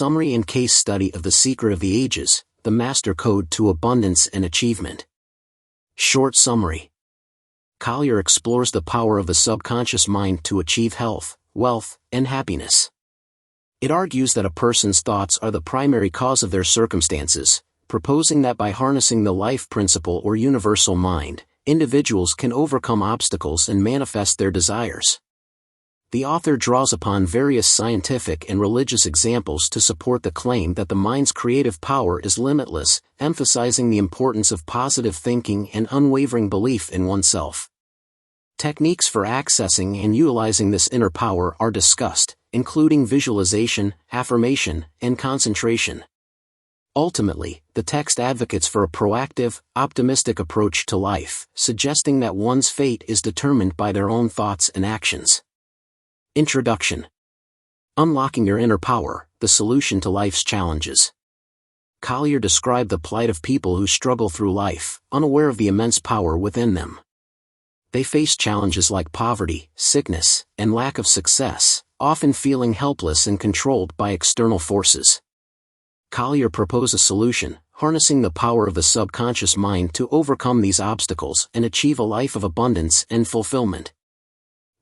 summary and case study of The Secret of the Ages, the Master Code to Abundance and Achievement. Short summary. Collier explores the power of the subconscious mind to achieve health, wealth, and happiness. It argues that a person's thoughts are the primary cause of their circumstances, proposing that by harnessing the life principle or universal mind, individuals can overcome obstacles and manifest their desires. The author draws upon various scientific and religious examples to support the claim that the mind's creative power is limitless, emphasizing the importance of positive thinking and unwavering belief in oneself. Techniques for accessing and utilizing this inner power are discussed, including visualization, affirmation, and concentration. Ultimately, the text advocates for a proactive, optimistic approach to life, suggesting that one's fate is determined by their own thoughts and actions. Introduction. Unlocking your inner power, the solution to life's challenges. Collier described the plight of people who struggle through life, unaware of the immense power within them. They face challenges like poverty, sickness, and lack of success, often feeling helpless and controlled by external forces. Collier proposed a solution, harnessing the power of the subconscious mind to overcome these obstacles and achieve a life of abundance and fulfillment.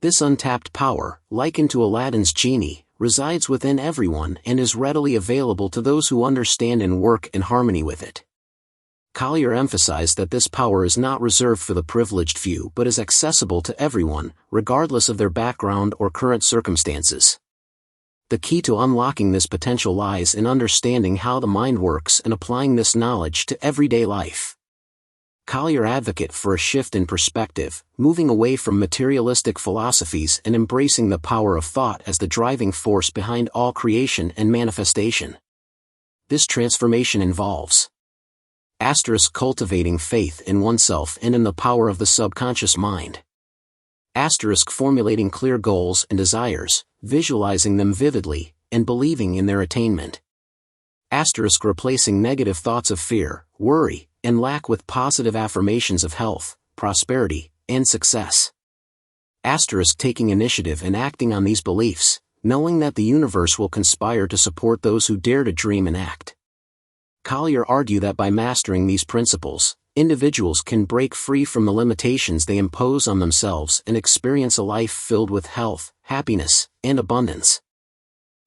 This untapped power, likened to Aladdin's genie, resides within everyone and is readily available to those who understand and work in harmony with it. Collier emphasized that this power is not reserved for the privileged few but is accessible to everyone, regardless of their background or current circumstances. The key to unlocking this potential lies in understanding how the mind works and applying this knowledge to everyday life. Collier advocates for a shift in perspective, moving away from materialistic philosophies and embracing the power of thought as the driving force behind all creation and manifestation. This transformation involves cultivating faith in oneself and in the power of the subconscious mind. Formulating clear goals and desires, visualizing them vividly, and believing in their attainment. Replacing negative thoughts of fear, worry, and lack with positive affirmations of health, prosperity, and success. Taking initiative and acting on these beliefs, knowing that the universe will conspire to support those who dare to dream and act. Collier argued that by mastering these principles, individuals can break free from the limitations they impose on themselves and experience a life filled with health, happiness, and abundance.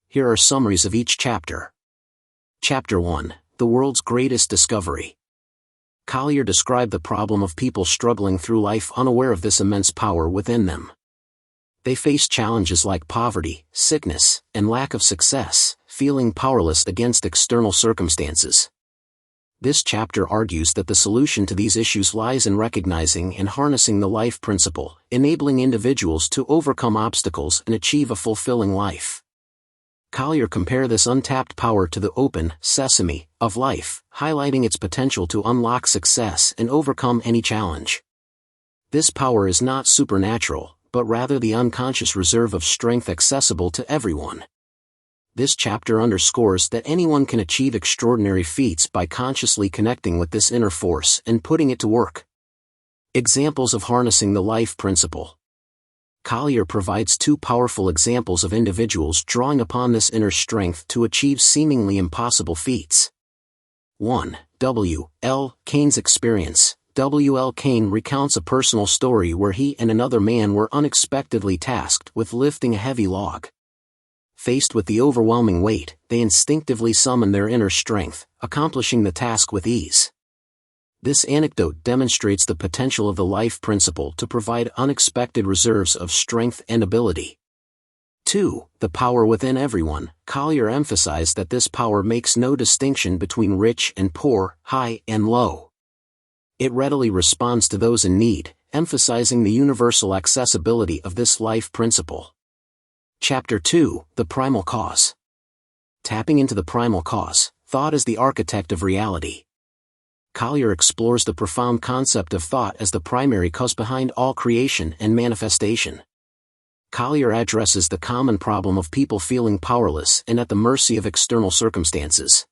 Here are summaries of each chapter. Chapter 1, The World's Greatest Discovery. Collier described the problem of people struggling through life unaware of this immense power within them. They face challenges like poverty, sickness, and lack of success, feeling powerless against external circumstances. This chapter argues that the solution to these issues lies in recognizing and harnessing the life principle, enabling individuals to overcome obstacles and achieve a fulfilling life. Collier compared this untapped power to the open sesame of life, highlighting its potential to unlock success and overcome any challenge. This power is not supernatural, but rather the unconscious reserve of strength accessible to everyone. This chapter underscores that anyone can achieve extraordinary feats by consciously connecting with this inner force and putting it to work. Examples of harnessing the life principle. Collier provides two powerful examples of individuals drawing upon this inner strength to achieve seemingly impossible feats. 1. W. L. Kane's experience. W. L. Kane recounts a personal story where he and another man were unexpectedly tasked with lifting a heavy log. Faced with the overwhelming weight, they instinctively summoned their inner strength, accomplishing the task with ease. This anecdote demonstrates the potential of the life principle to provide unexpected reserves of strength and ability. 2. The power within everyone. Collier emphasized that this power makes no distinction between rich and poor, high and low. It readily responds to those in need, emphasizing the universal accessibility of this life principle. Chapter 2, The Primal Cause. Tapping into the primal cause, thought as the architect of reality. Collier explores the profound concept of thought as the primary cause behind all creation and manifestation. Collier addresses the common problem of people feeling powerless and at the mercy of external circumstances.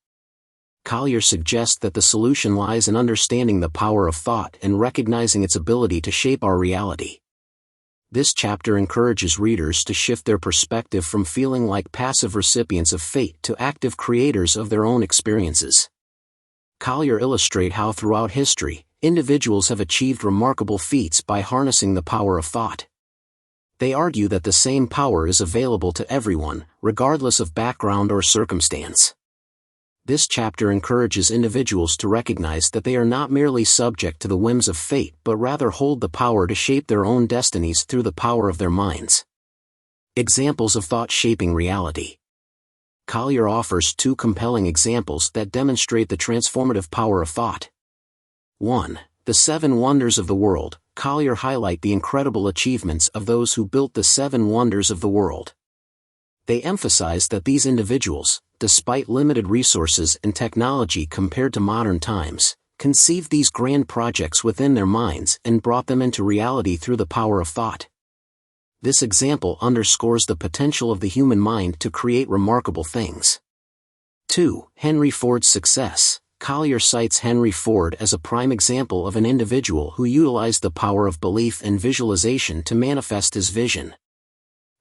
Collier suggests that the solution lies in understanding the power of thought and recognizing its ability to shape our reality. This chapter encourages readers to shift their perspective from feeling like passive recipients of fate to active creators of their own experiences. Collier illustrates how throughout history, individuals have achieved remarkable feats by harnessing the power of thought. They argue that the same power is available to everyone, regardless of background or circumstance. This chapter encourages individuals to recognize that they are not merely subject to the whims of fate but rather hold the power to shape their own destinies through the power of their minds. Examples of thought shaping reality. Collier offers two compelling examples that demonstrate the transformative power of thought. 1. The 7 Wonders of the World. Collier highlights the incredible achievements of those who built the 7 wonders of the world. They emphasize that these individuals, despite limited resources and technology compared to modern times, conceived these grand projects within their minds and brought them into reality through the power of thought. This example underscores the potential of the human mind to create remarkable things. 2. Henry Ford's success. Collier cites Henry Ford as a prime example of an individual who utilized the power of belief and visualization to manifest his vision.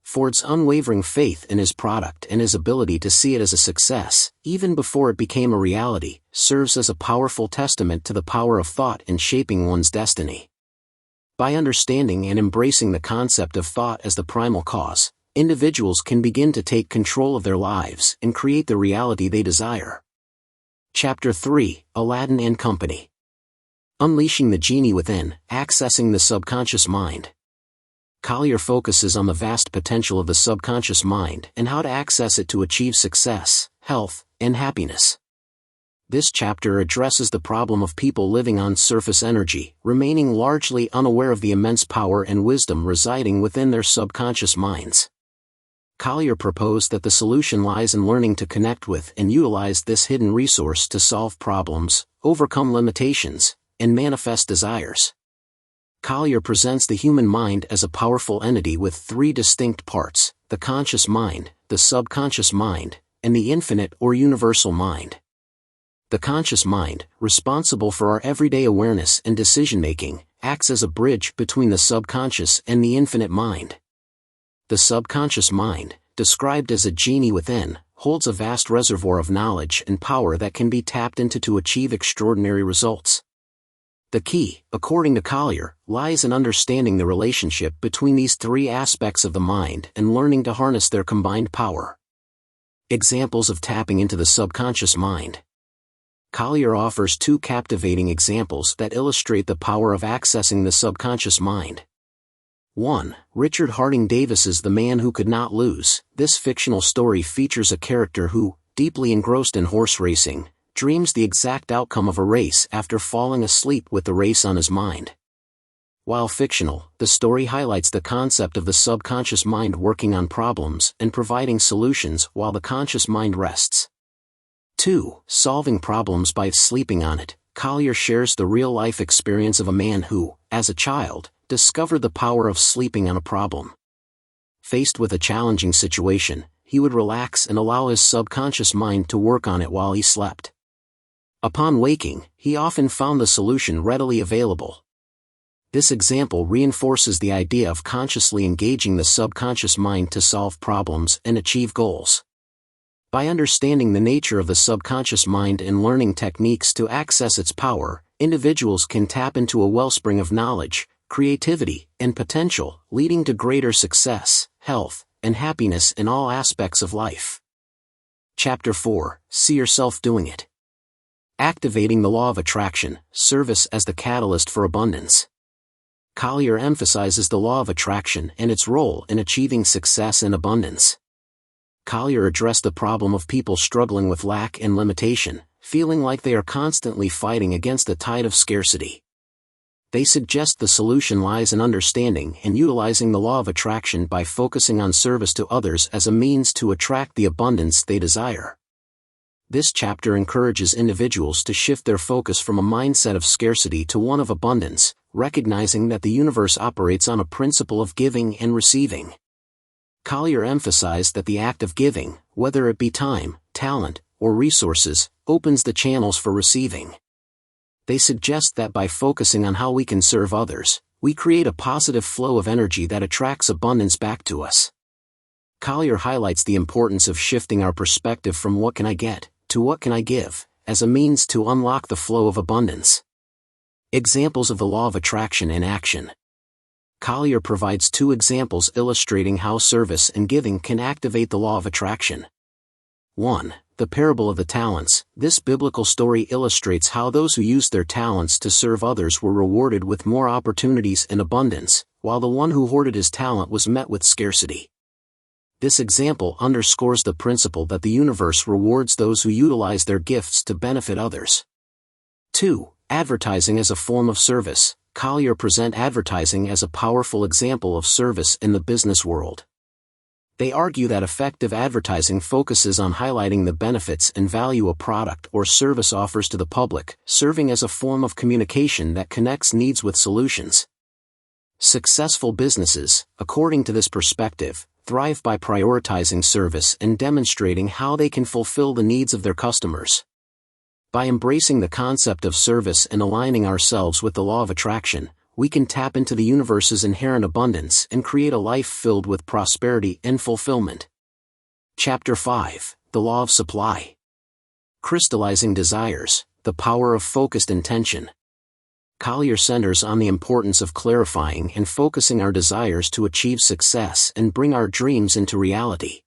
Ford's unwavering faith in his product and his ability to see it as a success, even before it became a reality, serves as a powerful testament to the power of thought in shaping one's destiny. By understanding and embracing the concept of thought as the primal cause, individuals can begin to take control of their lives and create the reality they desire. Chapter 3, Aladdin and Company. Unleashing the Genie Within, Accessing the Subconscious Mind. Collier focuses on the vast potential of the subconscious mind and how to access it to achieve success, health, and happiness. This chapter addresses the problem of people living on surface energy, remaining largely unaware of the immense power and wisdom residing within their subconscious minds. Collier proposed that the solution lies in learning to connect with and utilize this hidden resource to solve problems, overcome limitations, and manifest desires. Collier presents the human mind as a powerful entity with 3 distinct parts: the conscious mind, the subconscious mind, and the infinite or universal mind. The conscious mind, responsible for our everyday awareness and decision-making, acts as a bridge between the subconscious and the infinite mind. The subconscious mind, described as a genie within, holds a vast reservoir of knowledge and power that can be tapped into to achieve extraordinary results. The key, according to Collier, lies in understanding the relationship between these 3 aspects of the mind and learning to harness their combined power. Examples of tapping into the subconscious mind. Collier offers 2 captivating examples that illustrate the power of accessing the subconscious mind. 1. Richard Harding Davis's The Man Who Could Not Lose. This fictional story features a character who, deeply engrossed in horse racing, dreams the exact outcome of a race after falling asleep with the race on his mind. While fictional, the story highlights the concept of the subconscious mind working on problems and providing solutions while the conscious mind rests. 2. Solving problems by sleeping on it. Collier shares the real-life experience of a man who, as a child, discovered the power of sleeping on a problem. Faced with a challenging situation, he would relax and allow his subconscious mind to work on it while he slept. Upon waking, he often found the solution readily available. This example reinforces the idea of consciously engaging the subconscious mind to solve problems and achieve goals. By understanding the nature of the subconscious mind and learning techniques to access its power, individuals can tap into a wellspring of knowledge, creativity, and potential, leading to greater success, health, and happiness in all aspects of life. Chapter 4, See Yourself Doing It. Activating the Law of Attraction, Service as the Catalyst for Abundance. Collier emphasizes the law of attraction and its role in achieving success and abundance. Collier addressed the problem of people struggling with lack and limitation, feeling like they are constantly fighting against the tide of scarcity. They suggest the solution lies in understanding and utilizing the law of attraction by focusing on service to others as a means to attract the abundance they desire. This chapter encourages individuals to shift their focus from a mindset of scarcity to one of abundance, recognizing that the universe operates on a principle of giving and receiving. Collier emphasized that the act of giving, whether it be time, talent, or resources, opens the channels for receiving. They suggest that by focusing on how we can serve others, we create a positive flow of energy that attracts abundance back to us. Collier highlights the importance of shifting our perspective from what can I get, to what can I give, as a means to unlock the flow of abundance. Examples of the law of attraction in action. Collier provides 2 examples illustrating how service and giving can activate the law of attraction. 1. The parable of the talents. This biblical story illustrates how those who used their talents to serve others were rewarded with more opportunities and abundance, while the one who hoarded his talent was met with scarcity. This example underscores the principle that the universe rewards those who utilize their gifts to benefit others. 2. Advertising as a form of service. Collier presents advertising as a powerful example of service in the business world. They argue that effective advertising focuses on highlighting the benefits and value a product or service offers to the public, serving as a form of communication that connects needs with solutions. Successful businesses, according to this perspective, thrive by prioritizing service and demonstrating how they can fulfill the needs of their customers. By embracing the concept of service and aligning ourselves with the law of attraction, we can tap into the universe's inherent abundance and create a life filled with prosperity and fulfillment. Chapter 5: The Law of Supply. Crystallizing Desires, the Power of Focused Intention. Collier centers on the importance of clarifying and focusing our desires to achieve success and bring our dreams into reality.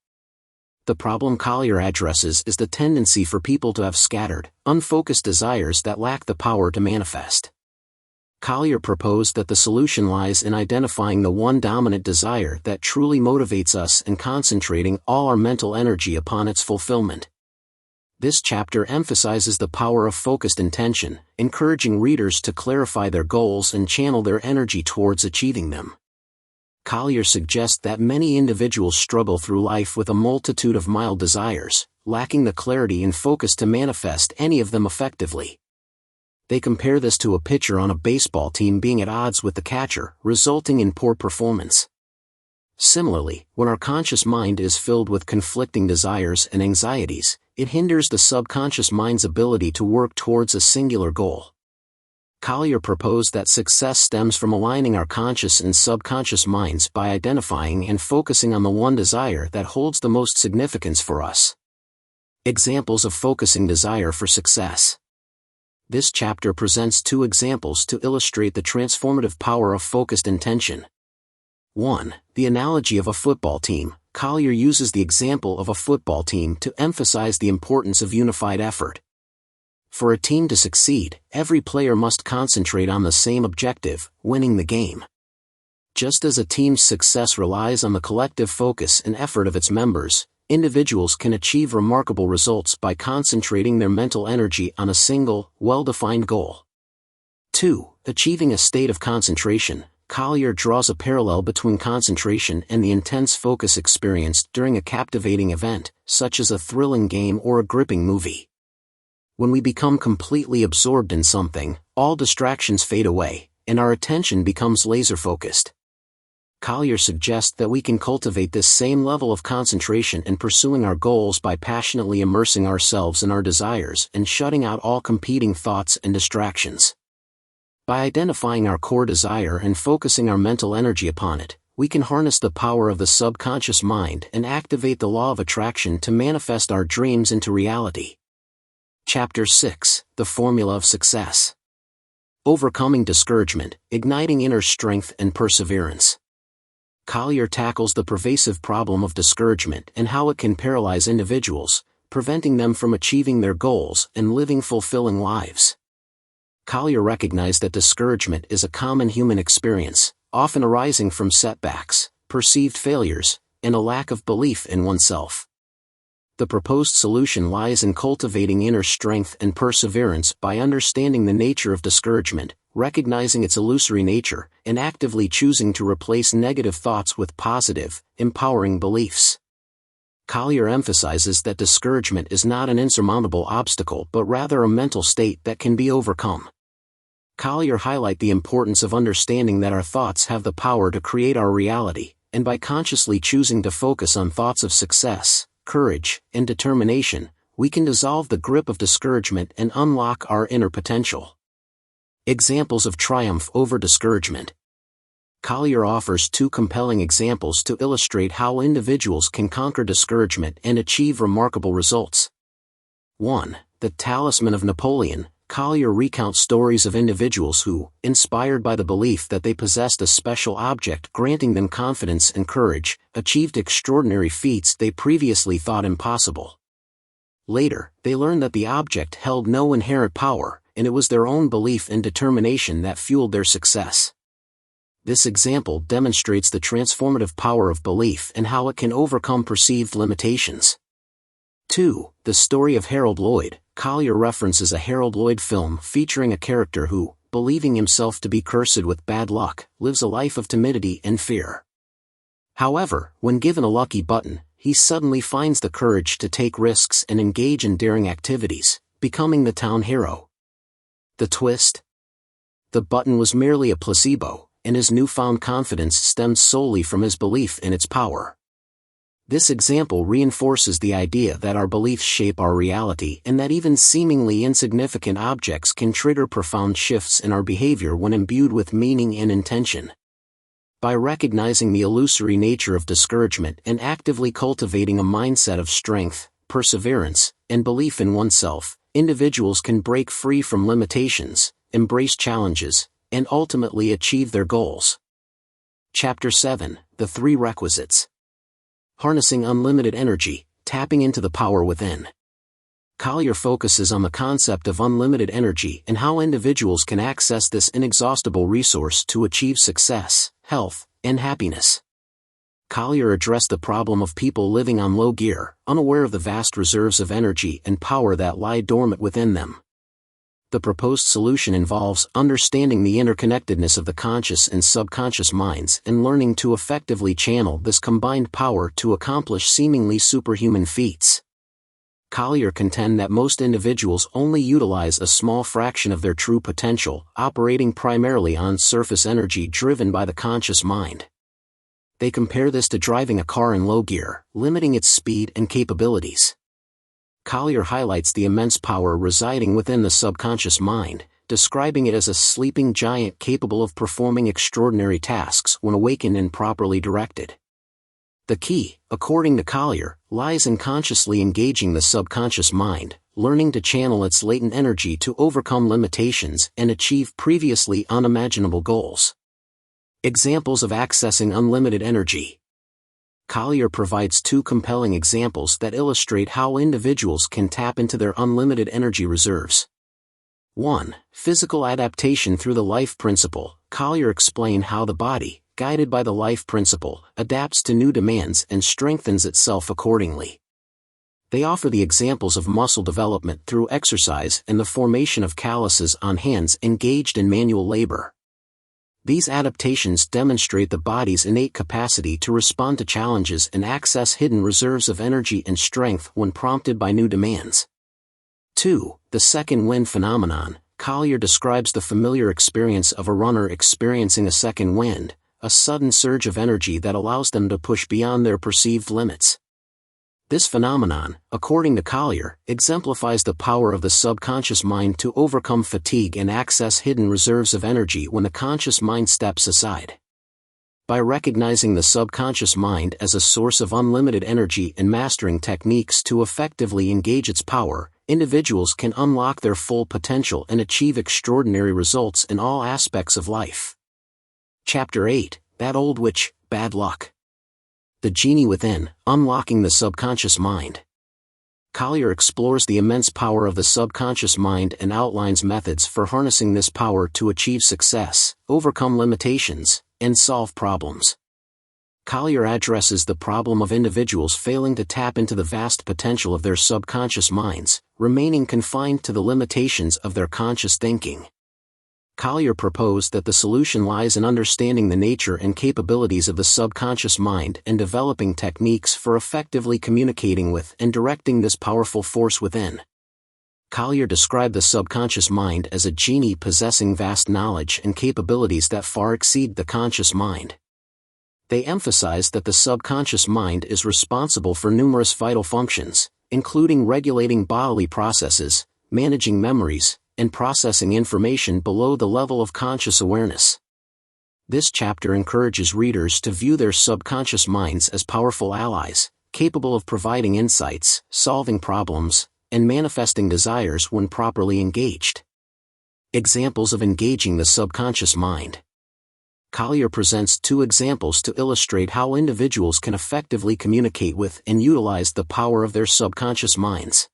The problem Collier addresses is the tendency for people to have scattered, unfocused desires that lack the power to manifest. Collier proposed that the solution lies in identifying the one dominant desire that truly motivates us and concentrating all our mental energy upon its fulfillment. This chapter emphasizes the power of focused intention, encouraging readers to clarify their goals and channel their energy towards achieving them. Collier suggests that many individuals struggle through life with a multitude of mild desires, lacking the clarity and focus to manifest any of them effectively. They compare this to a pitcher on a baseball team being at odds with the catcher, resulting in poor performance. Similarly, when our conscious mind is filled with conflicting desires and anxieties, it hinders the subconscious mind's ability to work towards a singular goal. Collier proposed that success stems from aligning our conscious and subconscious minds by identifying and focusing on the one desire that holds the most significance for us. Examples of focusing desire for success. This chapter presents 2 examples to illustrate the transformative power of focused intention. 1. The analogy of a football team. Collier uses the example of a football team to emphasize the importance of unified effort. For a team to succeed, every player must concentrate on the same objective, winning the game. Just as a team's success relies on the collective focus and effort of its members, individuals can achieve remarkable results by concentrating their mental energy on a single, well-defined goal. 2. Achieving a state of concentration. Collier draws a parallel between concentration and the intense focus experienced during a captivating event, such as a thrilling game or a gripping movie. When we become completely absorbed in something, all distractions fade away, and our attention becomes laser-focused. Collier suggests that we can cultivate this same level of concentration in pursuing our goals by passionately immersing ourselves in our desires and shutting out all competing thoughts and distractions. By identifying our core desire and focusing our mental energy upon it, we can harness the power of the subconscious mind and activate the law of attraction to manifest our dreams into reality. Chapter 6: The Formula of Success. Overcoming Discouragement, Igniting Inner Strength and Perseverance. Collier tackles the pervasive problem of discouragement and how it can paralyze individuals, preventing them from achieving their goals and living fulfilling lives. Collier recognized that discouragement is a common human experience, often arising from setbacks, perceived failures, and a lack of belief in oneself. The proposed solution lies in cultivating inner strength and perseverance by understanding the nature of discouragement, recognizing its illusory nature, and actively choosing to replace negative thoughts with positive, empowering beliefs. Collier emphasizes that discouragement is not an insurmountable obstacle but rather a mental state that can be overcome. Collier highlights the importance of understanding that our thoughts have the power to create our reality, and by consciously choosing to focus on thoughts of success, courage, and determination, we can dissolve the grip of discouragement and unlock our inner potential. Examples of triumph over discouragement. Collier offers two compelling examples to illustrate how individuals can conquer discouragement and achieve remarkable results. 1. The Talisman of Napoleon. Collier recounts stories of individuals who, inspired by the belief that they possessed a special object granting them confidence and courage, achieved extraordinary feats they previously thought impossible. Later, they learned that the object held no inherent power, and it was their own belief and determination that fueled their success. This example demonstrates the transformative power of belief and how it can overcome perceived limitations. 2. The Story of Harold Lloyd. Collier references a Harold Lloyd film featuring a character who, believing himself to be cursed with bad luck, lives a life of timidity and fear. However, when given a lucky button, he suddenly finds the courage to take risks and engage in daring activities, becoming the town hero. The twist? The button was merely a placebo, and his newfound confidence stemmed solely from his belief in its power. This example reinforces the idea that our beliefs shape our reality and that even seemingly insignificant objects can trigger profound shifts in our behavior when imbued with meaning and intention. By recognizing the illusory nature of discouragement and actively cultivating a mindset of strength, perseverance, and belief in oneself, individuals can break free from limitations, embrace challenges, and ultimately achieve their goals. Chapter 7. The Three Requisites. Harnessing unlimited energy, tapping into the power within. Collier focuses on the concept of unlimited energy and how individuals can access this inexhaustible resource to achieve success, health, and happiness. Collier addressed the problem of people living on low gear, unaware of the vast reserves of energy and power that lie dormant within them. The proposed solution involves understanding the interconnectedness of the conscious and subconscious minds and learning to effectively channel this combined power to accomplish seemingly superhuman feats. Collier contends that most individuals only utilize a small fraction of their true potential, operating primarily on surface energy driven by the conscious mind. They compare this to driving a car in low gear, limiting its speed and capabilities. Collier highlights the immense power residing within the subconscious mind, describing it as a sleeping giant capable of performing extraordinary tasks when awakened and properly directed. The key, according to Collier, lies in consciously engaging the subconscious mind, learning to channel its latent energy to overcome limitations and achieve previously unimaginable goals. Examples of accessing unlimited energy. Collier provides two compelling examples that illustrate how individuals can tap into their unlimited energy reserves. 1. Physical adaptation through the life principle. Collier explains how the body, guided by the life principle, adapts to new demands and strengthens itself accordingly. They offer the examples of muscle development through exercise and the formation of calluses on hands engaged in manual labor. These adaptations demonstrate the body's innate capacity to respond to challenges and access hidden reserves of energy and strength when prompted by new demands. 2. The second wind phenomenon. Collier describes the familiar experience of a runner experiencing a second wind, a sudden surge of energy that allows them to push beyond their perceived limits. This phenomenon, according to Collier, exemplifies the power of the subconscious mind to overcome fatigue and access hidden reserves of energy when the conscious mind steps aside. By recognizing the subconscious mind as a source of unlimited energy and mastering techniques to effectively engage its power, individuals can unlock their full potential and achieve extraordinary results in all aspects of life. Chapter 8. That Old Witch, Bad Luck. The Genie Within, Unlocking the Subconscious Mind. Collier explores the immense power of the subconscious mind and outlines methods for harnessing this power to achieve success, overcome limitations, and solve problems. Collier addresses the problem of individuals failing to tap into the vast potential of their subconscious minds, remaining confined to the limitations of their conscious thinking. Collier proposed that the solution lies in understanding the nature and capabilities of the subconscious mind and developing techniques for effectively communicating with and directing this powerful force within. Collier described the subconscious mind as a genie possessing vast knowledge and capabilities that far exceed the conscious mind. They emphasized that the subconscious mind is responsible for numerous vital functions, including regulating bodily processes, managing memories, and processing information below the level of conscious awareness. This chapter encourages readers to view their subconscious minds as powerful allies, capable of providing insights, solving problems, and manifesting desires when properly engaged. Examples of engaging the subconscious mind. Collier presents 2 examples to illustrate how individuals can effectively communicate with and utilize the power of their subconscious minds.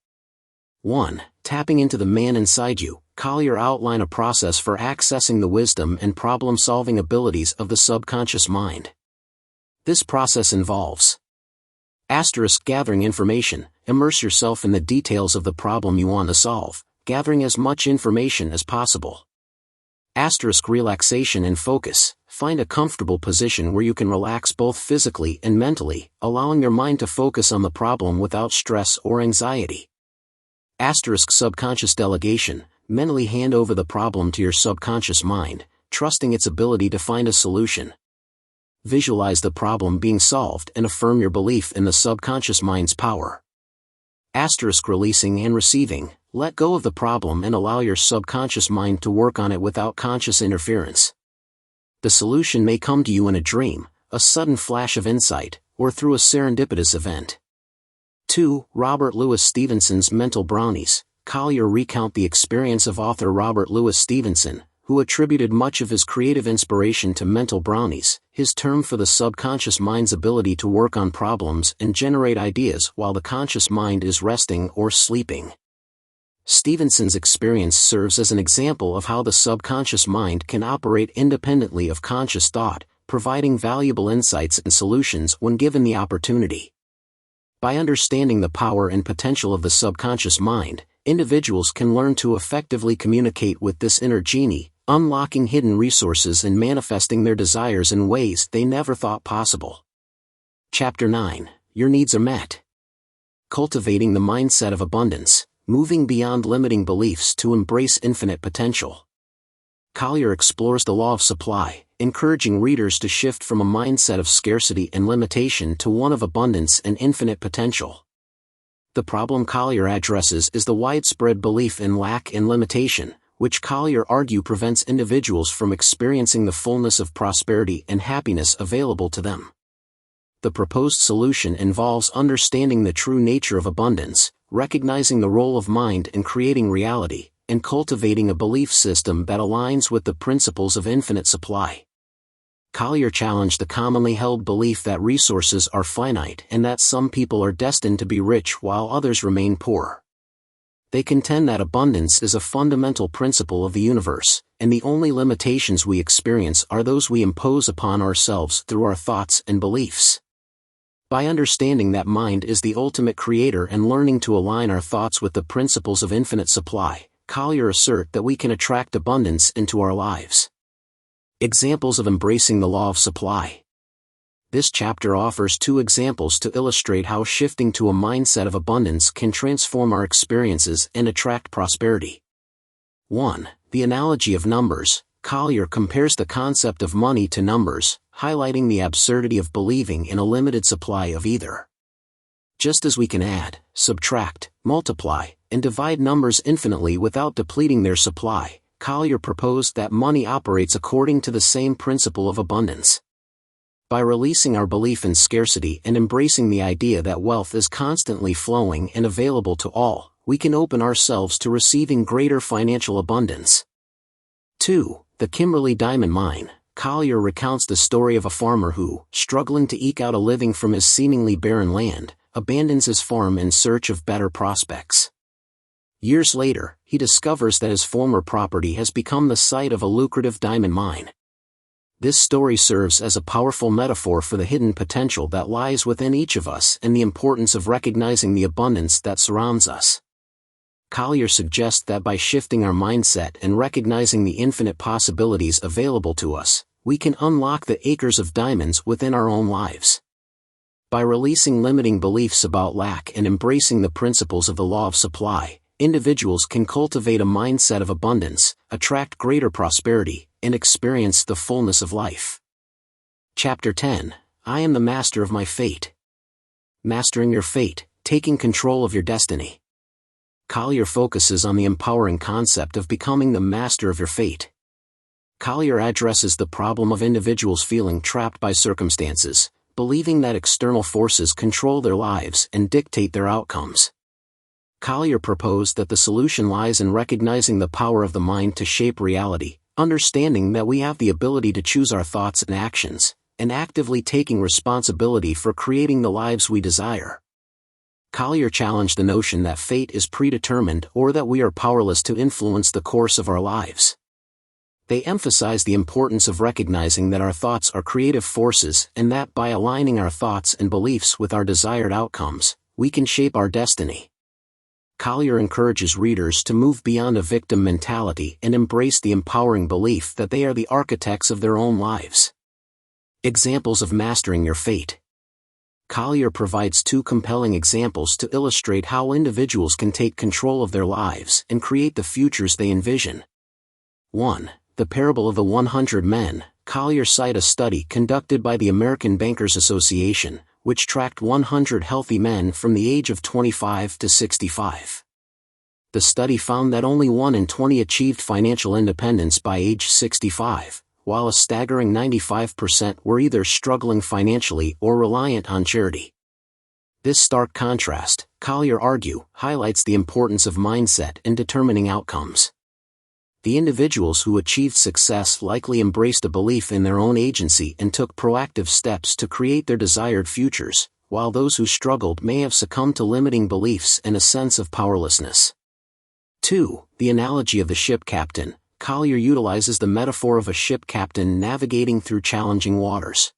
1. Tapping into the man inside you. Collier outline a process for accessing the wisdom and problem-solving abilities of the subconscious mind. This process involves gathering information. Immerse yourself in the details of the problem you want to solve, gathering as much information as possible. Relaxation and focus. Find a comfortable position where you can relax both physically and mentally, allowing your mind to focus on the problem without stress or anxiety. Subconscious delegation. Mentally hand over the problem to your subconscious mind, trusting its ability to find a solution. Visualize the problem being solved and affirm your belief in the subconscious mind's power. Releasing and receiving. Let go of the problem and allow your subconscious mind to work on it without conscious interference. The solution may come to you in a dream, a sudden flash of insight, or through a serendipitous event. 2. Robert Louis Stevenson's mental brownies. Collier recount the experience of author Robert Louis Stevenson, who attributed much of his creative inspiration to mental brownies, his term for the subconscious mind's ability to work on problems and generate ideas while the conscious mind is resting or sleeping. Stevenson's experience serves as an example of how the subconscious mind can operate independently of conscious thought, providing valuable insights and solutions when given the opportunity. By understanding the power and potential of the subconscious mind, individuals can learn to effectively communicate with this inner genie, unlocking hidden resources and manifesting their desires in ways they never thought possible. Chapter 9. Your needs are met. Cultivating the mindset of abundance, moving beyond limiting beliefs to embrace infinite potential. Collier explores the law of supply, encouraging readers to shift from a mindset of scarcity and limitation to one of abundance and infinite potential. The problem Collier addresses is the widespread belief in lack and limitation, which Collier argues prevents individuals from experiencing the fullness of prosperity and happiness available to them. The proposed solution involves understanding the true nature of abundance, recognizing the role of mind in creating reality, and cultivating a belief system that aligns with the principles of infinite supply. Collier challenged the commonly held belief that resources are finite and that some people are destined to be rich while others remain poor. They contend that abundance is a fundamental principle of the universe, and the only limitations we experience are those we impose upon ourselves through our thoughts and beliefs. By understanding that mind is the ultimate creator and learning to align our thoughts with the principles of infinite supply, Collier asserts that we can attract abundance into our lives. Examples of embracing the law of supply. This chapter offers 2 examples to illustrate how shifting to a mindset of abundance can transform our experiences and attract prosperity. 1. The analogy of numbers. Collier compares the concept of money to numbers, highlighting the absurdity of believing in a limited supply of either. Just as we can add, subtract, multiply, and divide numbers infinitely without depleting their supply, Collier proposed that money operates according to the same principle of abundance. By releasing our belief in scarcity and embracing the idea that wealth is constantly flowing and available to all, we can open ourselves to receiving greater financial abundance. 2. The Kimberley Diamond Mine. Collier recounts the story of a farmer who, struggling to eke out a living from his seemingly barren land, abandons his farm in search of better prospects. Years later, he discovers that his former property has become the site of a lucrative diamond mine. This story serves as a powerful metaphor for the hidden potential that lies within each of us and the importance of recognizing the abundance that surrounds us. Collier suggests that by shifting our mindset and recognizing the infinite possibilities available to us, we can unlock the acres of diamonds within our own lives. By releasing limiting beliefs about lack and embracing the principles of the law of supply, individuals can cultivate a mindset of abundance, attract greater prosperity, and experience the fullness of life. Chapter 10. I am the master of my fate. Mastering your fate, taking control of your destiny. Collier focuses on the empowering concept of becoming the master of your fate. Collier addresses the problem of individuals feeling trapped by circumstances, believing that external forces control their lives and dictate their outcomes. Collier proposed that the solution lies in recognizing the power of the mind to shape reality, understanding that we have the ability to choose our thoughts and actions, and actively taking responsibility for creating the lives we desire. Collier challenged the notion that fate is predetermined or that we are powerless to influence the course of our lives. They emphasize the importance of recognizing that our thoughts are creative forces and that by aligning our thoughts and beliefs with our desired outcomes, we can shape our destiny. Collier encourages readers to move beyond a victim mentality and embrace the empowering belief that they are the architects of their own lives. Examples of mastering your fate. Collier provides two compelling examples to illustrate how individuals can take control of their lives and create the futures they envision. 1. The parable of the 100 men. Collier cites a study conducted by the American Bankers Association, which tracked 100 healthy men from the age of 25 to 65. The study found that only 1 in 20 achieved financial independence by age 65, while a staggering 95% were either struggling financially or reliant on charity. This stark contrast, Collier argues, highlights the importance of mindset in determining outcomes. The individuals who achieved success likely embraced a belief in their own agency and took proactive steps to create their desired futures, while those who struggled may have succumbed to limiting beliefs and a sense of powerlessness. 2. The analogy of the ship captain. Collier utilizes the metaphor of a ship captain navigating through challenging waters.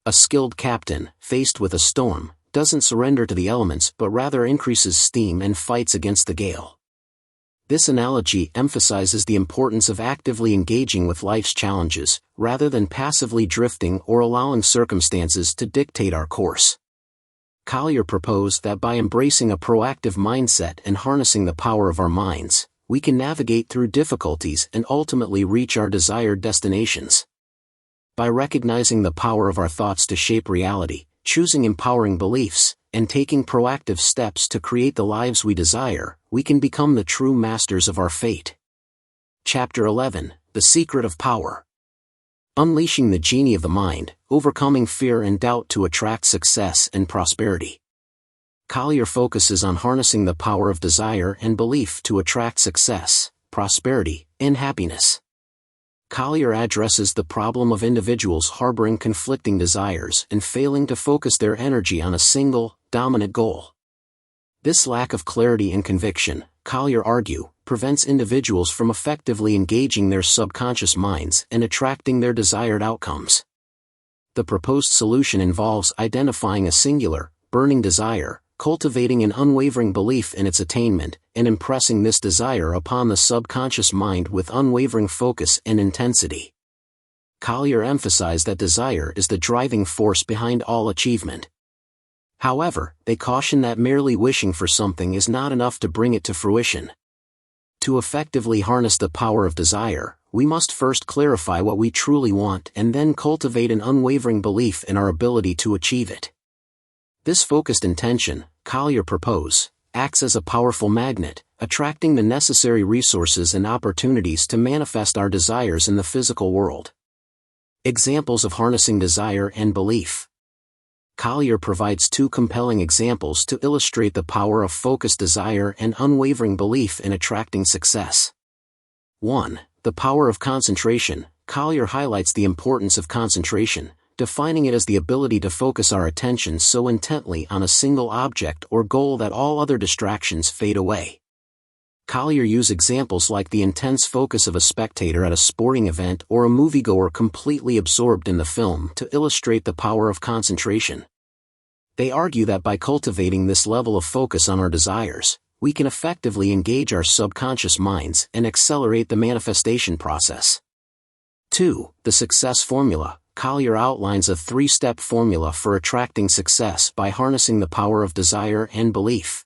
A skilled captain, faced with a storm, doesn't surrender to the elements but rather increases steam and fights against the gale. This analogy emphasizes the importance of actively engaging with life's challenges, rather than passively drifting or allowing circumstances to dictate our course. Collier proposed that by embracing a proactive mindset and harnessing the power of our minds, we can navigate through difficulties and ultimately reach our desired destinations. By recognizing the power of our thoughts to shape reality, choosing empowering beliefs, and taking proactive steps to create the lives we desire, we can become the true masters of our fate. Chapter 11. The Secret of Power. Unleashing the genie of the mind, overcoming fear and doubt to attract success and prosperity. Collier focuses on harnessing the power of desire and belief to attract success, prosperity, and happiness. Collier addresses the problem of individuals harboring conflicting desires and failing to focus their energy on a single, dominant goal. This lack of clarity and conviction, Collier argues, prevents individuals from effectively engaging their subconscious minds and attracting their desired outcomes. The proposed solution involves identifying a singular, burning desire, cultivating an unwavering belief in its attainment, and impressing this desire upon the subconscious mind with unwavering focus and intensity. Collier emphasized that desire is the driving force behind all achievement. However, they caution that merely wishing for something is not enough to bring it to fruition. To effectively harness the power of desire, we must first clarify what we truly want and then cultivate an unwavering belief in our ability to achieve it. This focused intention, Collier proposed, acts as a powerful magnet, attracting the necessary resources and opportunities to manifest our desires in the physical world. Examples of harnessing desire and belief. Collier provides two compelling examples to illustrate the power of focused desire and unwavering belief in attracting success. 1. The power of concentration. Collier highlights the importance of concentration, defining it as the ability to focus our attention so intently on a single object or goal that all other distractions fade away. Collier used examples like the intense focus of a spectator at a sporting event or a moviegoer completely absorbed in the film to illustrate the power of concentration. They argue that by cultivating this level of focus on our desires, we can effectively engage our subconscious minds and accelerate the manifestation process. 2. The success formula. Collier outlines a 3-step formula for attracting success by harnessing the power of desire and belief.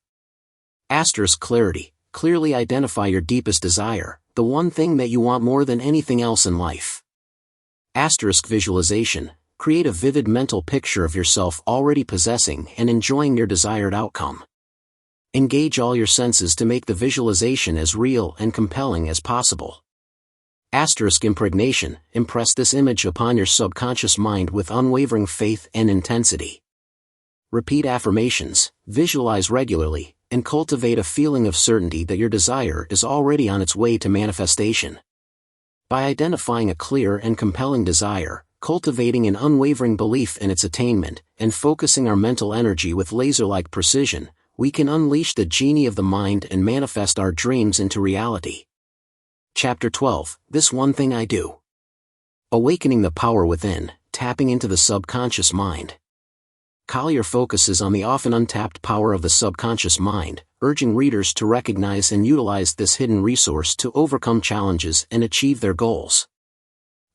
Clarity. Clearly identify your deepest desire, the one thing that you want more than anything else in life. Visualization. Create a vivid mental picture of yourself already possessing and enjoying your desired outcome. Engage all your senses to make the visualization as real and compelling as possible. Impregnation. Impress this image upon your subconscious mind with unwavering faith and intensity. Repeat affirmations, visualize regularly, and cultivate a feeling of certainty that your desire is already on its way to manifestation. By identifying a clear and compelling desire, cultivating an unwavering belief in its attainment, and focusing our mental energy with laser-like precision, we can unleash the genie of the mind and manifest our dreams into reality. Chapter 12. This One Thing I Do. Awakening the Power Within, Tapping into the Subconscious Mind. Collier focuses on the often untapped power of the subconscious mind, urging readers to recognize and utilize this hidden resource to overcome challenges and achieve their goals.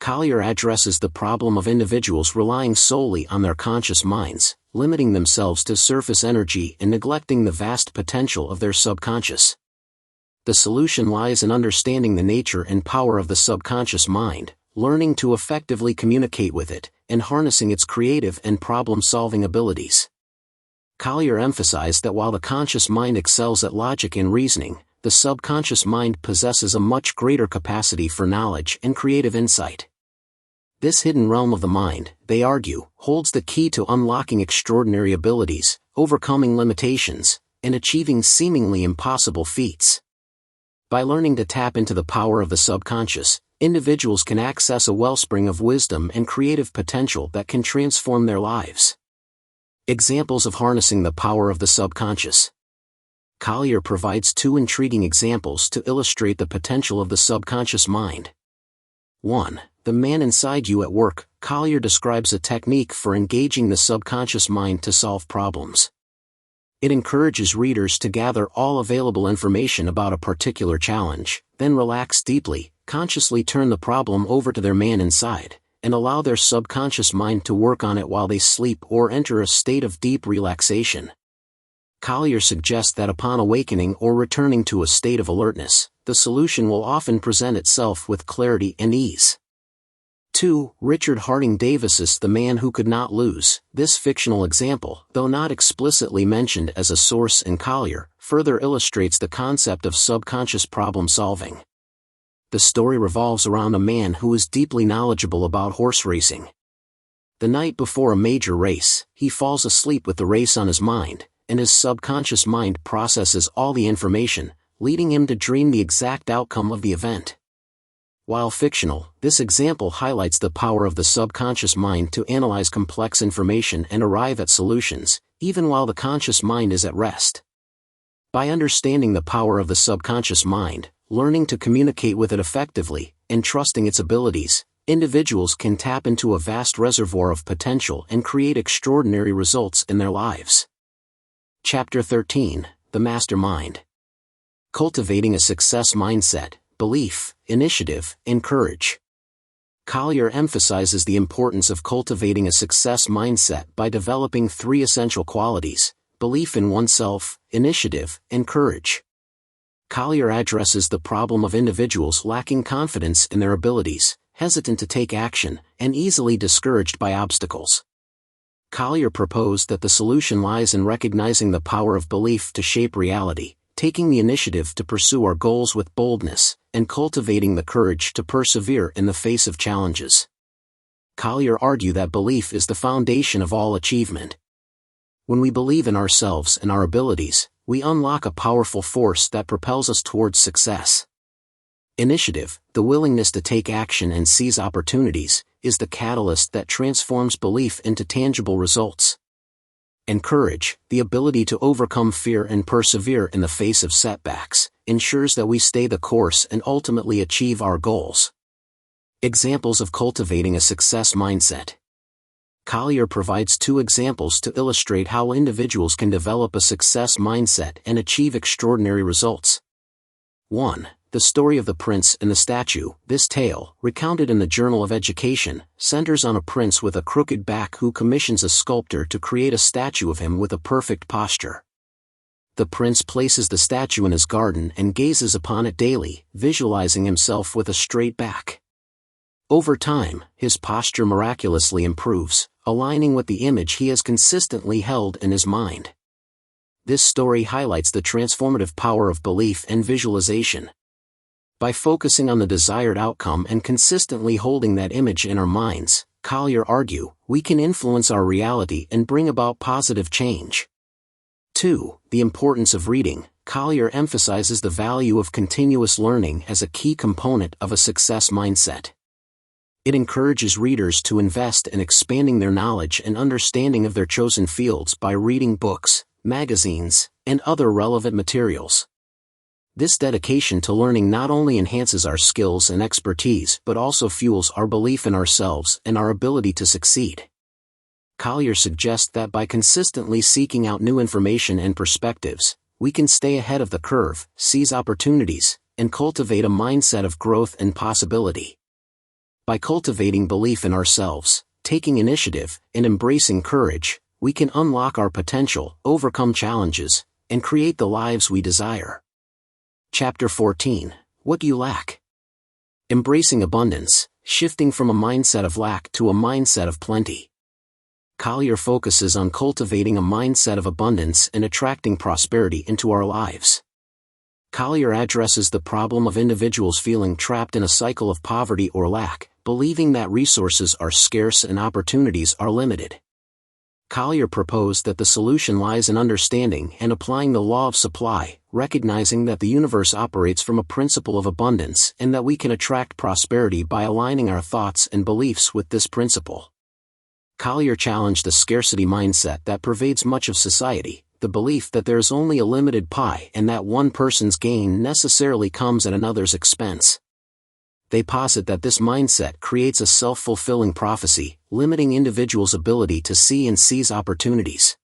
Collier addresses the problem of individuals relying solely on their conscious minds, limiting themselves to surface energy and neglecting the vast potential of their subconscious. The solution lies in understanding the nature and power of the subconscious mind, learning to effectively communicate with it, and harnessing its creative and problem-solving abilities. Collier emphasized that while the conscious mind excels at logic and reasoning, the subconscious mind possesses a much greater capacity for knowledge and creative insight. This hidden realm of the mind, they argue, holds the key to unlocking extraordinary abilities, overcoming limitations, and achieving seemingly impossible feats. By learning to tap into the power of the subconscious, individuals can access a wellspring of wisdom and creative potential that can transform their lives. Examples of harnessing the power of the subconscious. Collier provides two intriguing examples to illustrate the potential of the subconscious mind. 1. The man inside you at work. Collier describes a technique for engaging the subconscious mind to solve problems. It encourages readers to gather all available information about a particular challenge, then relax deeply, consciously turn the problem over to their man inside, and allow their subconscious mind to work on it while they sleep or enter a state of deep relaxation. Collier suggests that upon awakening or returning to a state of alertness, the solution will often present itself with clarity and ease. 2. Richard Harding Davis's The Man Who Could Not Lose. This fictional example, though not explicitly mentioned as a source in Collier, further illustrates the concept of subconscious problem solving. The story revolves around a man who is deeply knowledgeable about horse racing. The night before a major race, he falls asleep with the race on his mind, and his subconscious mind processes all the information, leading him to dream the exact outcome of the event. While fictional, this example highlights the power of the subconscious mind to analyze complex information and arrive at solutions, even while the conscious mind is at rest. By understanding the power of the subconscious mind, learning to communicate with it effectively, and trusting its abilities, individuals can tap into a vast reservoir of potential and create extraordinary results in their lives. Chapter 13. The Mastermind. Cultivating a Success Mindset, Belief, Initiative, and Courage. Collier emphasizes the importance of cultivating a success mindset by developing three essential qualities: belief in oneself, initiative, and courage. Collier addresses the problem of individuals lacking confidence in their abilities, hesitant to take action, and easily discouraged by obstacles. Collier proposed that the solution lies in recognizing the power of belief to shape reality, taking the initiative to pursue our goals with boldness, and cultivating the courage to persevere in the face of challenges. Collier argued that belief is the foundation of all achievement. When we believe in ourselves and our abilities, we unlock a powerful force that propels us towards success. Initiative, the willingness to take action and seize opportunities, is the catalyst that transforms belief into tangible results. And courage, the ability to overcome fear and persevere in the face of setbacks, ensures that we stay the course and ultimately achieve our goals. Examples of cultivating a success mindset. Collier provides two examples to illustrate how individuals can develop a success mindset and achieve extraordinary results. 1. The Story of the Prince and the Statue. This tale, recounted in the Journal of Education, centers on a prince with a crooked back who commissions a sculptor to create a statue of him with a perfect posture. The prince places the statue in his garden and gazes upon it daily, visualizing himself with a straight back. Over time, his posture miraculously improves, aligning with the image he has consistently held in his mind. This story highlights the transformative power of belief and visualization. By focusing on the desired outcome and consistently holding that image in our minds, Collier argues, we can influence our reality and bring about positive change. 2. The importance of reading. Collier emphasizes the value of continuous learning as a key component of a success mindset. It encourages readers to invest in expanding their knowledge and understanding of their chosen fields by reading books, magazines, and other relevant materials. This dedication to learning not only enhances our skills and expertise but also fuels our belief in ourselves and our ability to succeed. Collier suggests that by consistently seeking out new information and perspectives, we can stay ahead of the curve, seize opportunities, and cultivate a mindset of growth and possibility. By cultivating belief in ourselves, taking initiative, and embracing courage, we can unlock our potential, overcome challenges, and create the lives we desire. Chapter 14. What do you lack? Embracing abundance, shifting from a mindset of lack to a mindset of plenty. Collier focuses on cultivating a mindset of abundance and attracting prosperity into our lives. Collier addresses the problem of individuals feeling trapped in a cycle of poverty or lack, believing that resources are scarce and opportunities are limited. Collier proposed that the solution lies in understanding and applying the law of supply, recognizing that the universe operates from a principle of abundance and that we can attract prosperity by aligning our thoughts and beliefs with this principle. Collier challenged the scarcity mindset that pervades much of society, the belief that there is only a limited pie and that one person's gain necessarily comes at another's expense. They posit that this mindset creates a self-fulfilling prophecy, limiting individuals' ability to see and seize opportunities.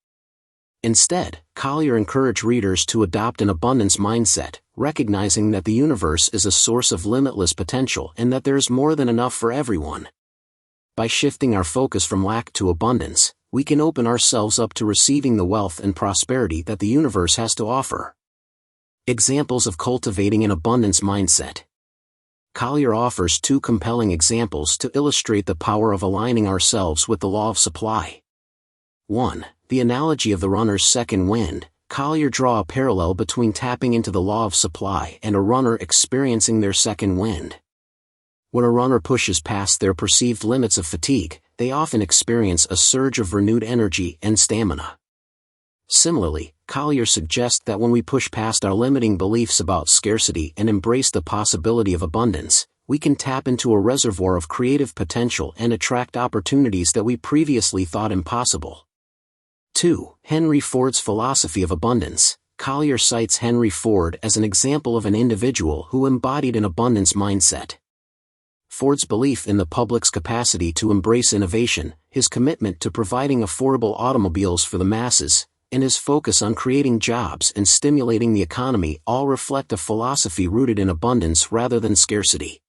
Instead, Collier encouraged readers to adopt an abundance mindset, recognizing that the universe is a source of limitless potential and that there is more than enough for everyone. By shifting our focus from lack to abundance, we can open ourselves up to receiving the wealth and prosperity that the universe has to offer. Examples of cultivating an abundance mindset. Collier offers two compelling examples to illustrate the power of aligning ourselves with the law of supply. 1. The analogy of the runner's second wind. Collier draws a parallel between tapping into the law of supply and a runner experiencing their second wind. When a runner pushes past their perceived limits of fatigue, they often experience a surge of renewed energy and stamina. Similarly, Collier suggests that when we push past our limiting beliefs about scarcity and embrace the possibility of abundance, we can tap into a reservoir of creative potential and attract opportunities that we previously thought impossible. 2. Henry Ford's philosophy of abundance. Collier cites Henry Ford as an example of an individual who embodied an abundance mindset. Ford's belief in the public's capacity to embrace innovation, his commitment to providing affordable automobiles for the masses, and his focus on creating jobs and stimulating the economy all reflect a philosophy rooted in abundance rather than scarcity.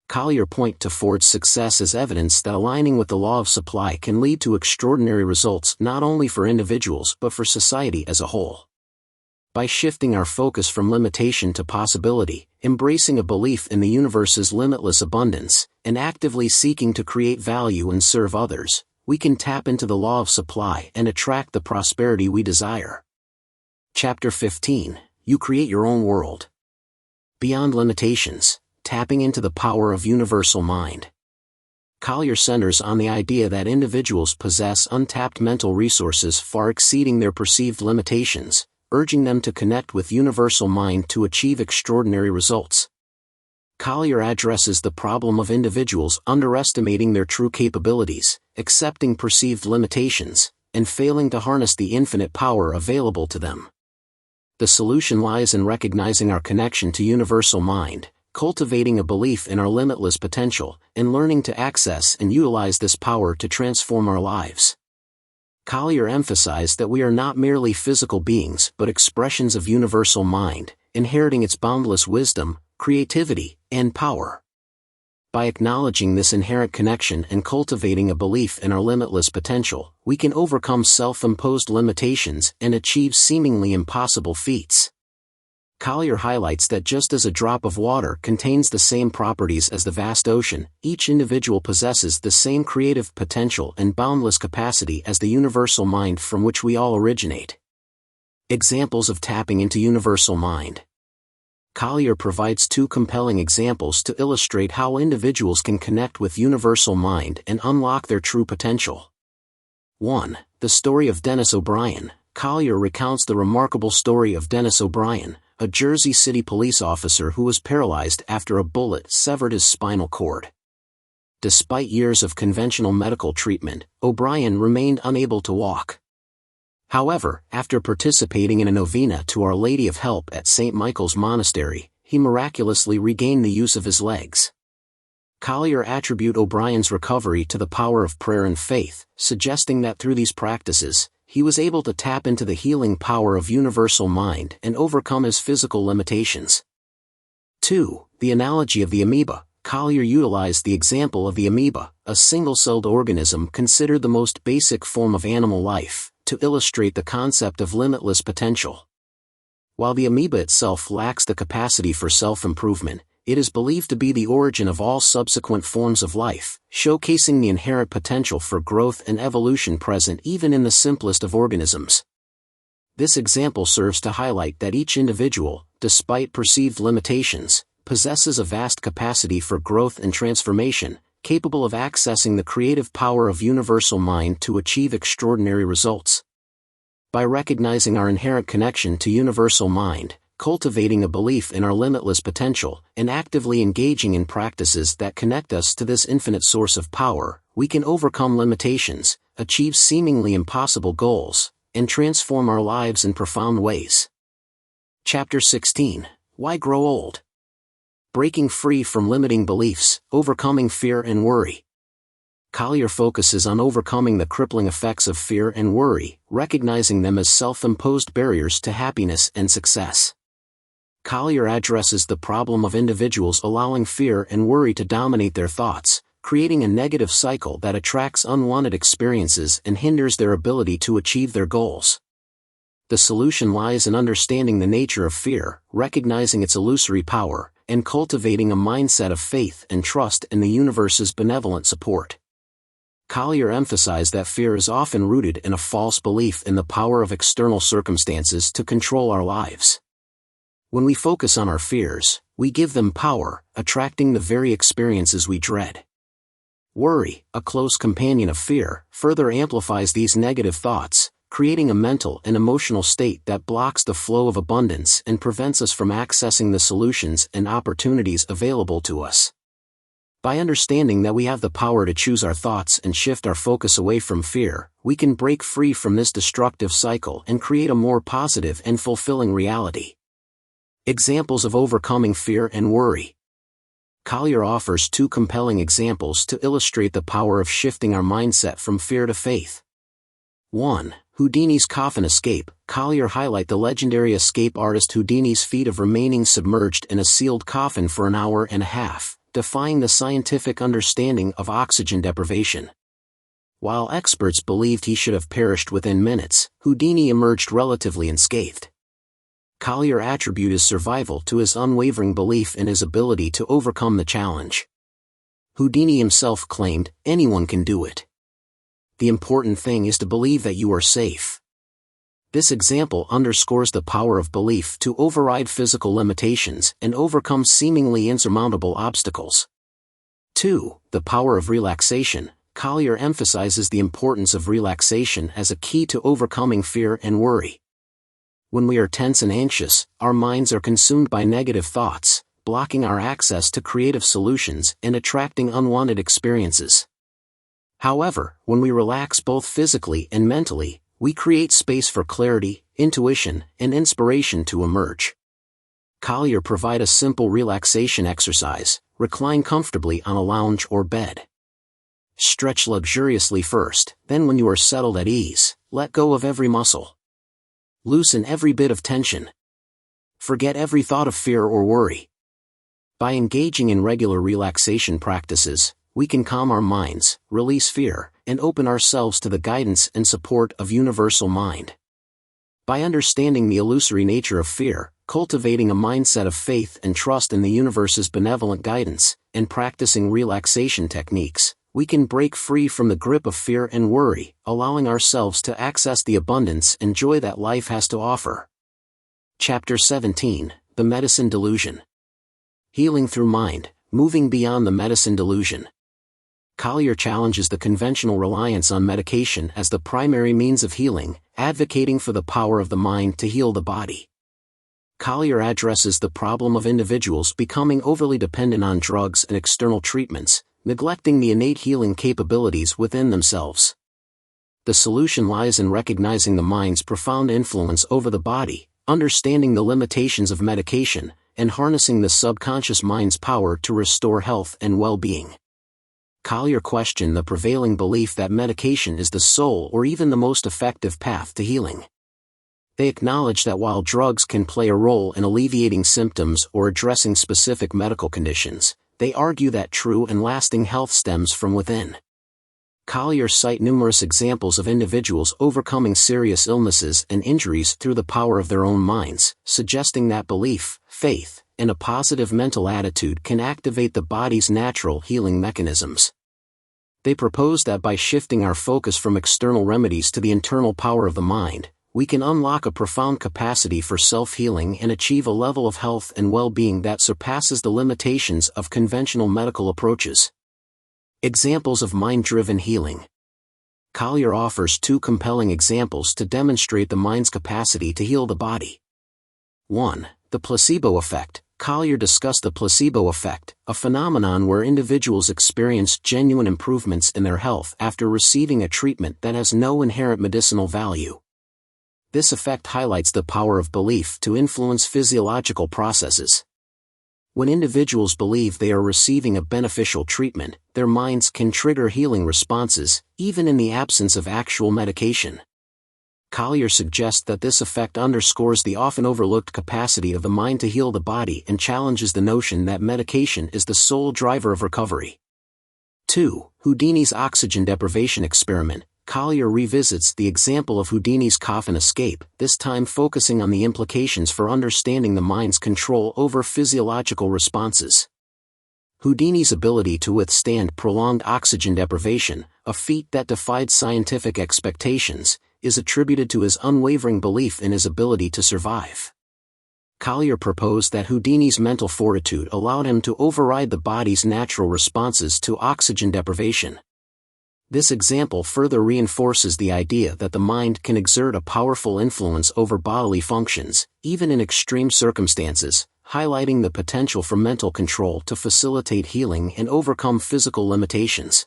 Collier points to Ford's success as evidence that aligning with the law of supply can lead to extraordinary results not only for individuals but for society as a whole. By shifting our focus from limitation to possibility, embracing a belief in the universe's limitless abundance, and actively seeking to create value and serve others, we can tap into the law of supply and attract the prosperity we desire. Chapter 15. You create your own world. Beyond limitations, tapping into the power of universal mind. Collier centers on the idea that individuals possess untapped mental resources far exceeding their perceived limitations, urging them to connect with universal mind to achieve extraordinary results. Collier addresses the problem of individuals underestimating their true capabilities, accepting perceived limitations, and failing to harness the infinite power available to them. The solution lies in recognizing our connection to universal mind, cultivating a belief in our limitless potential, and learning to access and utilize this power to transform our lives. Collier emphasized that we are not merely physical beings but expressions of universal mind, inheriting its boundless wisdom, creativity, and power. By acknowledging this inherent connection and cultivating a belief in our limitless potential, we can overcome self-imposed limitations and achieve seemingly impossible feats. Collier highlights that just as a drop of water contains the same properties as the vast ocean, each individual possesses the same creative potential and boundless capacity as the universal mind from which we all originate. Examples of tapping into universal mind. Collier provides two compelling examples to illustrate how individuals can connect with universal mind and unlock their true potential. 1. The story of Dennis O'Brien. Collier recounts the remarkable story of Dennis O'Brien, a Jersey City police officer who was paralyzed after a bullet severed his spinal cord. Despite years of conventional medical treatment, O'Brien remained unable to walk. However, after participating in a novena to Our Lady of Help at St. Michael's Monastery, he miraculously regained the use of his legs. Collier attributes O'Brien's recovery to the power of prayer and faith, suggesting that through these practices, he was able to tap into the healing power of universal mind and overcome his physical limitations. 2. The analogy of the amoeba. Collier utilized the example of the amoeba, a single-celled organism considered the most basic form of animal life, to illustrate the concept of limitless potential. While the amoeba itself lacks the capacity for self-improvement, it is believed to be the origin of all subsequent forms of life, showcasing the inherent potential for growth and evolution present even in the simplest of organisms. This example serves to highlight that each individual, despite perceived limitations, possesses a vast capacity for growth and transformation, capable of accessing the creative power of universal mind to achieve extraordinary results. By recognizing our inherent connection to universal mind, cultivating a belief in our limitless potential, and actively engaging in practices that connect us to this infinite source of power, we can overcome limitations, achieve seemingly impossible goals, and transform our lives in profound ways. Chapter 16. Why Grow Old? Breaking free from limiting beliefs, overcoming fear and worry. Collier focuses on overcoming the crippling effects of fear and worry, recognizing them as self-imposed barriers to happiness and success. Collier addresses the problem of individuals allowing fear and worry to dominate their thoughts, creating a negative cycle that attracts unwanted experiences and hinders their ability to achieve their goals. The solution lies in understanding the nature of fear, recognizing its illusory power, and cultivating a mindset of faith and trust in the universe's benevolent support. Collier emphasized that fear is often rooted in a false belief in the power of external circumstances to control our lives. When we focus on our fears, we give them power, attracting the very experiences we dread. Worry, a close companion of fear, further amplifies these negative thoughts, creating a mental and emotional state that blocks the flow of abundance and prevents us from accessing the solutions and opportunities available to us. By understanding that we have the power to choose our thoughts and shift our focus away from fear, we can break free from this destructive cycle and create a more positive and fulfilling reality. Examples of overcoming fear and worry. Collier offers two compelling examples to illustrate the power of shifting our mindset from fear to faith. 1. Houdini's coffin escape. Collier highlights the legendary escape artist Houdini's feat of remaining submerged in a sealed coffin for an hour and a half, defying the scientific understanding of oxygen deprivation. While experts believed he should have perished within minutes, Houdini emerged relatively unscathed. Collier attributes his survival to his unwavering belief in his ability to overcome the challenge. Houdini himself claimed, "Anyone can do it. The important thing is to believe that you are safe." This example underscores the power of belief to override physical limitations and overcome seemingly insurmountable obstacles. 2. The power of relaxation. Collier emphasizes the importance of relaxation as a key to overcoming fear and worry. When we are tense and anxious, our minds are consumed by negative thoughts, blocking our access to creative solutions and attracting unwanted experiences. However, when we relax both physically and mentally, we create space for clarity, intuition, and inspiration to emerge. Collier provides a simple relaxation exercise: recline comfortably on a lounge or bed. Stretch luxuriously first, then when you are settled at ease, let go of every muscle. Loosen every bit of tension. Forget every thought of fear or worry. By engaging in regular relaxation practices, we can calm our minds, release fear, and open ourselves to the guidance and support of universal mind. By understanding the illusory nature of fear, cultivating a mindset of faith and trust in the universe's benevolent guidance, and practicing relaxation techniques, we can break free from the grip of fear and worry, allowing ourselves to access the abundance and joy that life has to offer. Chapter 17. The medicine delusion. Healing through mind, moving beyond the medicine delusion. Collier challenges the conventional reliance on medication as the primary means of healing, advocating for the power of the mind to heal the body. Collier addresses the problem of individuals becoming overly dependent on drugs and external treatments, neglecting the innate healing capabilities within themselves. The solution lies in recognizing the mind's profound influence over the body, understanding the limitations of medication, and harnessing the subconscious mind's power to restore health and well-being. Collier questioned the prevailing belief that medication is the sole or even the most effective path to healing. They acknowledge that while drugs can play a role in alleviating symptoms or addressing specific medical conditions, they argue that true and lasting health stems from within. Collier cites numerous examples of individuals overcoming serious illnesses and injuries through the power of their own minds, suggesting that belief, faith, and a positive mental attitude can activate the body's natural healing mechanisms. They propose that by shifting our focus from external remedies to the internal power of the mind, we can unlock a profound capacity for self-healing and achieve a level of health and well-being that surpasses the limitations of conventional medical approaches. Examples of mind-driven healing. Collier offers two compelling examples to demonstrate the mind's capacity to heal the body. 1. The placebo effect. Collier discussed the placebo effect, a phenomenon where individuals experience genuine improvements in their health after receiving a treatment that has no inherent medicinal value. This effect highlights the power of belief to influence physiological processes. When individuals believe they are receiving a beneficial treatment, their minds can trigger healing responses, even in the absence of actual medication. Collier suggests that this effect underscores the often overlooked capacity of the mind to heal the body and challenges the notion that medication is the sole driver of recovery. 2. Houdini's oxygen deprivation experiment. Collier revisits the example of Houdini's coffin escape, this time focusing on the implications for understanding the mind's control over physiological responses. Houdini's ability to withstand prolonged oxygen deprivation, a feat that defied scientific expectations, is attributed to his unwavering belief in his ability to survive. Collier proposed that Houdini's mental fortitude allowed him to override the body's natural responses to oxygen deprivation. This example further reinforces the idea that the mind can exert a powerful influence over bodily functions, even in extreme circumstances, highlighting the potential for mental control to facilitate healing and overcome physical limitations.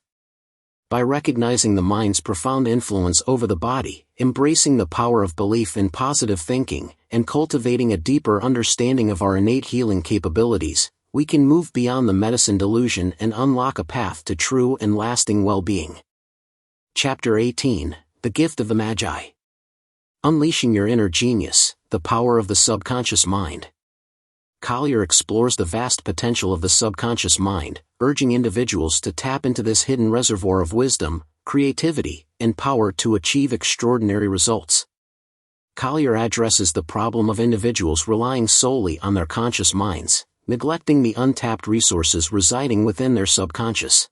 By recognizing the mind's profound influence over the body, embracing the power of belief in positive thinking, and cultivating a deeper understanding of our innate healing capabilities, we can move beyond the medicine delusion and unlock a path to true and lasting well-being. Chapter 18, The Gift of the Magi. Unleashing Your Inner Genius, the Power of the Subconscious Mind. Collier explores the vast potential of the subconscious mind, urging individuals to tap into this hidden reservoir of wisdom, creativity, and power to achieve extraordinary results. Collier addresses the problem of individuals relying solely on their conscious minds, neglecting the untapped resources residing within their subconscious.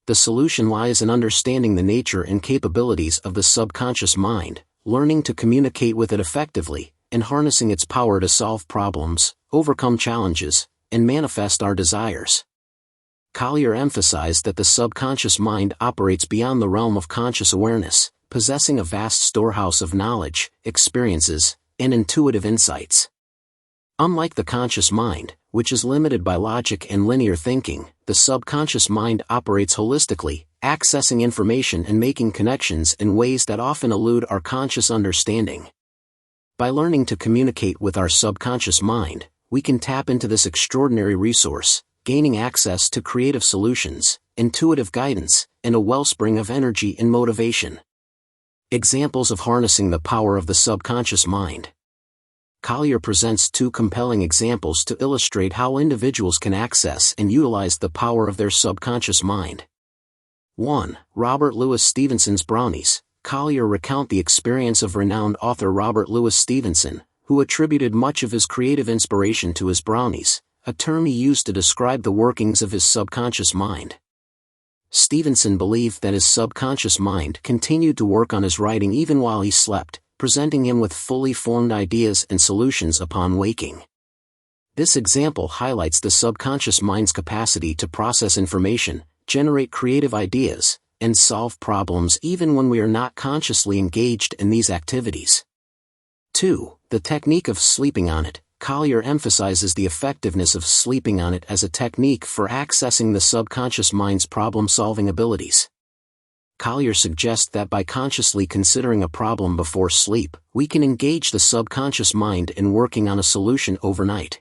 The solution lies in understanding the nature and capabilities of the subconscious mind, learning to communicate with it effectively, and harnessing its power to solve problems, overcome challenges, and manifest our desires. Collier emphasized that the subconscious mind operates beyond the realm of conscious awareness, possessing a vast storehouse of knowledge, experiences, and intuitive insights. Unlike the conscious mind, which is limited by logic and linear thinking, the subconscious mind operates holistically, accessing information and making connections in ways that often elude our conscious understanding. By learning to communicate with our subconscious mind, we can tap into this extraordinary resource, gaining access to creative solutions, intuitive guidance, and a wellspring of energy and motivation. Examples of harnessing the power of the subconscious mind. Collier presents two compelling examples to illustrate how individuals can access and utilize the power of their subconscious mind. 1. Robert Louis Stevenson's brownies. Collier recounts the experience of renowned author Robert Louis Stevenson, who attributed much of his creative inspiration to his brownies, a term he used to describe the workings of his subconscious mind. Stevenson believed that his subconscious mind continued to work on his writing even while he slept, presenting him with fully formed ideas and solutions upon waking. This example highlights the subconscious mind's capacity to process information, generate creative ideas, and solve problems even when we are not consciously engaged in these activities. 2. The technique of sleeping on it. Collier emphasizes the effectiveness of sleeping on it as a technique for accessing the subconscious mind's problem-solving abilities. Collier suggests that by consciously considering a problem before sleep, we can engage the subconscious mind in working on a solution overnight.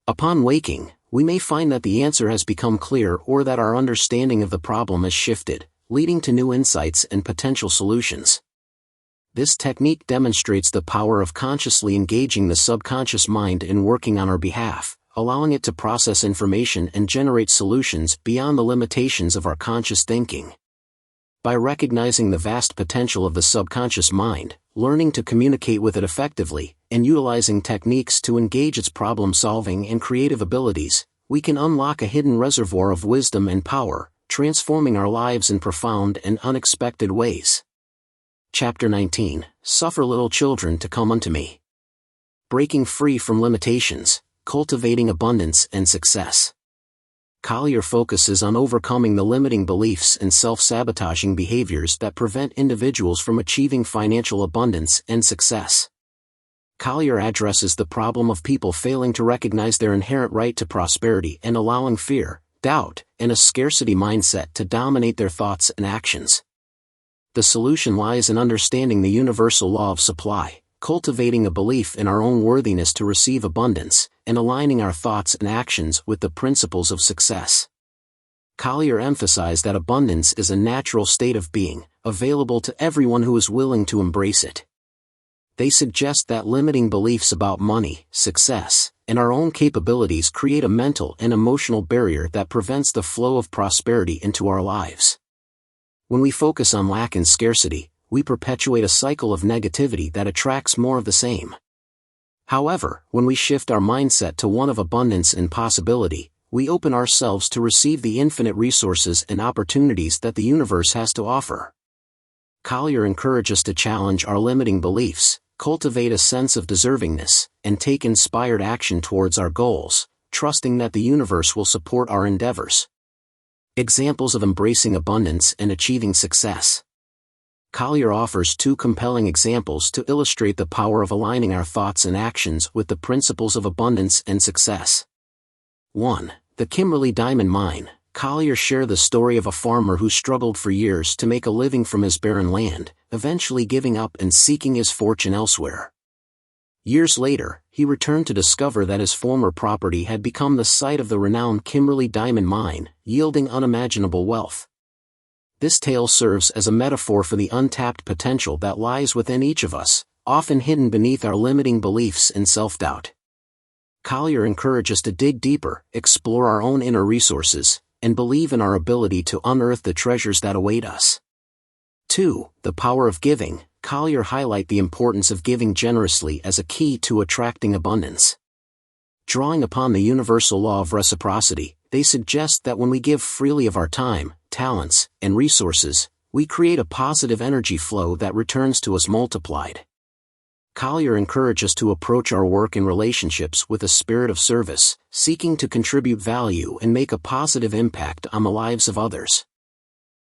Upon waking, we may find that the answer has become clear or that our understanding of the problem has shifted, leading to new insights and potential solutions. This technique demonstrates the power of consciously engaging the subconscious mind in working on our behalf, allowing it to process information and generate solutions beyond the limitations of our conscious thinking. By recognizing the vast potential of the subconscious mind, learning to communicate with it effectively, and utilizing techniques to engage its problem-solving and creative abilities, we can unlock a hidden reservoir of wisdom and power, transforming our lives in profound and unexpected ways. Chapter 19. Suffer little children to come unto me. Breaking free from limitations, cultivating abundance and success. Collier focuses on overcoming the limiting beliefs and self-sabotaging behaviors that prevent individuals from achieving financial abundance and success. Collier addresses the problem of people failing to recognize their inherent right to prosperity and allowing fear, doubt, and a scarcity mindset to dominate their thoughts and actions. The solution lies in understanding the universal law of supply, cultivating a belief in our own worthiness to receive abundance, and aligning our thoughts and actions with the principles of success. Collier emphasized that abundance is a natural state of being, available to everyone who is willing to embrace it. They suggest that limiting beliefs about money, success, and our own capabilities create a mental and emotional barrier that prevents the flow of prosperity into our lives. When we focus on lack and scarcity, we perpetuate a cycle of negativity that attracts more of the same. However, when we shift our mindset to one of abundance and possibility, we open ourselves to receive the infinite resources and opportunities that the universe has to offer. Collier encourages us to challenge our limiting beliefs, cultivate a sense of deservingness, and take inspired action towards our goals, trusting that the universe will support our endeavors. Examples of embracing abundance and achieving success. Collier offers two compelling examples to illustrate the power of aligning our thoughts and actions with the principles of abundance and success. 1. The Kimberley Diamond Mine. Collier shares the story of a farmer who struggled for years to make a living from his barren land, eventually giving up and seeking his fortune elsewhere. Years later, he returned to discover that his former property had become the site of the renowned Kimberley Diamond Mine, yielding unimaginable wealth. This tale serves as a metaphor for the untapped potential that lies within each of us, often hidden beneath our limiting beliefs and self-doubt. Collier encourages us to dig deeper, explore our own inner resources, and believe in our ability to unearth the treasures that await us. 2. The power of giving. Collier highlights the importance of giving generously as a key to attracting abundance. Drawing upon the universal law of reciprocity, they suggest that when we give freely of our time, talents, and resources, we create a positive energy flow that returns to us multiplied. Collier encourages us to approach our work and relationships with a spirit of service, seeking to contribute value and make a positive impact on the lives of others.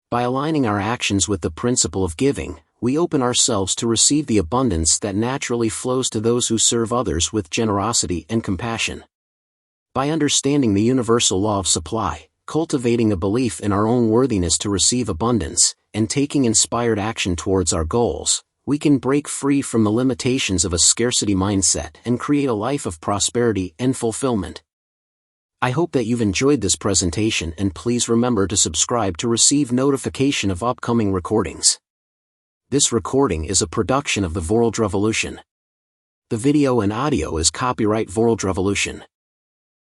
By aligning our actions with the principle of giving, we open ourselves to receive the abundance that naturally flows to those who serve others with generosity and compassion. By understanding the universal law of supply, cultivating a belief in our own worthiness to receive abundance, and taking inspired action towards our goals, we can break free from the limitations of a scarcity mindset and create a life of prosperity and fulfillment. I hope that you've enjoyed this presentation, and please remember to subscribe to receive notification of upcoming recordings. This recording is a production of the Vorldrevolution. The video and audio is copyright Vorldrevolution.